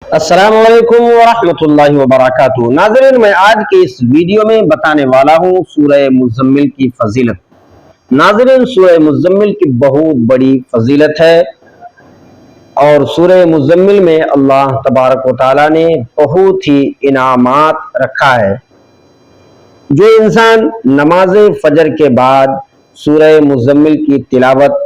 अस्सलाम वालेकुम वरहमतुल्लाहि वबरकातुहू। नाज़रीन, मैं आज के इस वीडियो में बताने वाला हूँ सूरह मुज़म्मिल की फजीलत। नाज़रीन, सूरह मुज़म्मिल की बहुत बड़ी फजीलत है और सूरह मुज़म्मिल में अल्लाह तबारक व तआला ने बहुत ही इनामात रखा है। जो इंसान नमाज फजर के बाद सूरह मुज़म्मिल की तिलावत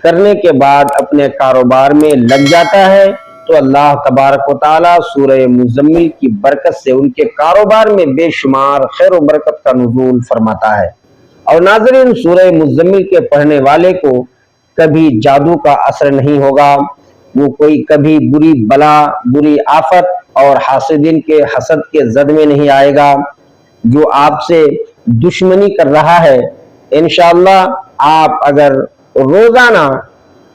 करने के बाद अपने कारोबार में लग जाता है तो अल्लाह तबारक व तआला सूरह मुज़म्मिल की बरकत से उनके कारोबार में बेशुमार खैर व बरकत का नुज़ूल फरमाता है। और नाज़रीन, सूरह मुज़म्मिल के पढ़ने वाले को कभी जादू का असर नहीं होगा, वो कोई कभी बुरी बला, बुरी आफत और हासिदीन के हसद के जद में नहीं आएगा। जो आपसे दुश्मनी कर रहा है, इंशाअल्लाह आप अगर रोजाना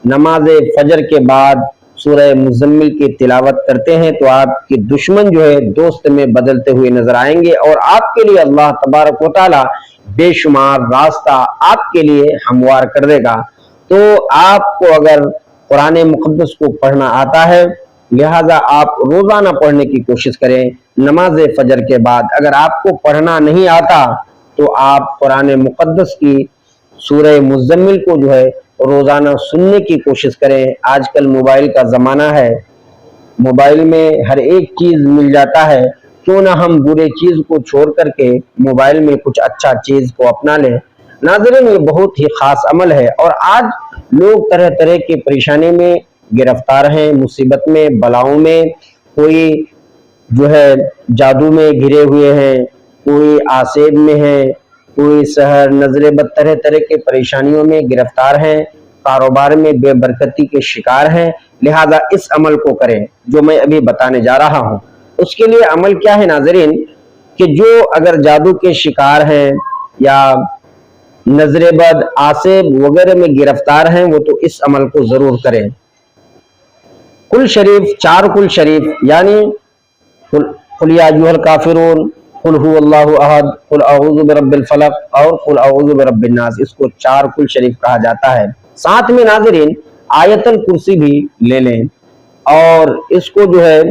नमाज फजर के बाद सूरह मुज़म्मिल की तिलावत करते हैं तो आपके दुश्मन जो है दोस्त में बदलते हुए नजर आएंगे और आपके लिए अल्लाह तबारक व तआला बेशुमार रास्ता आपके लिए हमवार कर देगा। तो आपको अगर कुरान मुक़द्दस को पढ़ना आता है, लिहाजा आप रोजाना पढ़ने की कोशिश करें नमाज फजर के बाद। अगर आपको पढ़ना नहीं आता तो आप कुरान मुक़द्दस की सूरह मुज़म्मिल को जो है रोजाना सुनने की कोशिश करें। आजकल मोबाइल का जमाना है, मोबाइल में हर एक चीज मिल जाता है, क्यों ना हम बुरे चीज को छोड़ करके मोबाइल में कुछ अच्छा चीज को अपना लें। नाज़रीन, ये बहुत ही खास अमल है और आज लोग तरह तरह की परेशानी में गिरफ्तार हैं, मुसीबत में, बलाओं में। कोई जो है जादू में घिरे हुए हैं, कोई आसेब में है, कोई सहर नजरे बद, तरह तरह के परेशानियों में गिरफ्तार हैं, कारोबार में बेबरकती के शिकार हैं। लिहाजा इस अमल को करें जो मैं अभी बताने जा रहा हूं। उसके लिए अमल क्या है नाजरीन, कि जो अगर जादू के शिकार हैं या नजरे बद, आसेब वगैरह में गिरफ्तार हैं, वो तो इस अमल को जरूर करें। कुल शरीफ, 4 कुल शरीफ यानी कुल या अय्युहल काफिरून, कुल हुवल्लाहु अहद, कुल अऊज़ु बिरब्बिल फलक और कुल अऊज़ु बिरब्बिन नास, इसको 4 कुल शरीफ कहा जाता है। साथ में नाज़रीन आयतल कुर्सी भी ले लें और इसको जो है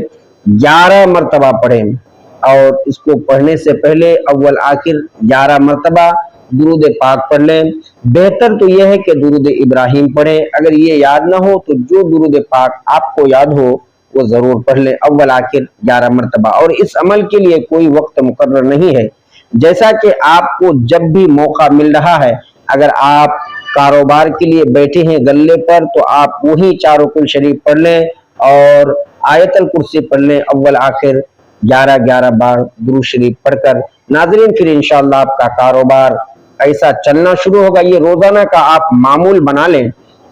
11 मरतबा पढ़ें और इसको पढ़ने से पहले अव्वल आखिर 11 मरतबा दुरूद पाक पढ़ लें। बेहतर तो यह है कि दुरूद इब्राहिम पढ़ें। अगर ये याद ना हो तो जो दुरूद पाक आपको याद हो वो जरूर पढ़ लें अव्वल आखिर 11 मरतबा। और इस अमल के लिए कोई वक्त मुकर्रर नहीं है, जैसा कि आपको जब भी मौका मिल रहा है, अगर आप कारोबार के लिए बैठे हैं गल्ले पर तो आप वही 4 कुल शरीफ पढ़ लें और आयतल कुर्सी पढ़ लें अव्वल आखिर 11-11 बार दुरूद शरीफ पढ़कर। नाज़रीन, फिर इंशाअल्लाह आपका कारोबार ऐसा चलना शुरू होगा। ये रोजाना का आप मामूल बना लें,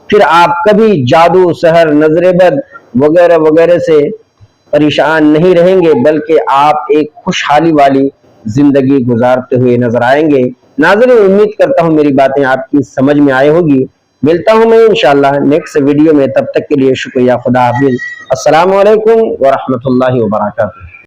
फिर आप कभी जादू, सहर, नजरे बद वगैरह वगैरह से परेशान नहीं रहेंगे, बल्कि आप एक खुशहाली वाली जिंदगी गुजारते हुए नजर आएंगे। नाज़रीन, उम्मीद करता हूँ मेरी बातें आपकी समझ में आई होगी। मिलता हूँ मैं इंशाअल्लाह नेक्स्ट वीडियो में, तब तक के लिए शुक्रिया, खुदा हाफिज, अस्सलाम वालेकुम व रहमतुल्लाहि व बरकातुहू।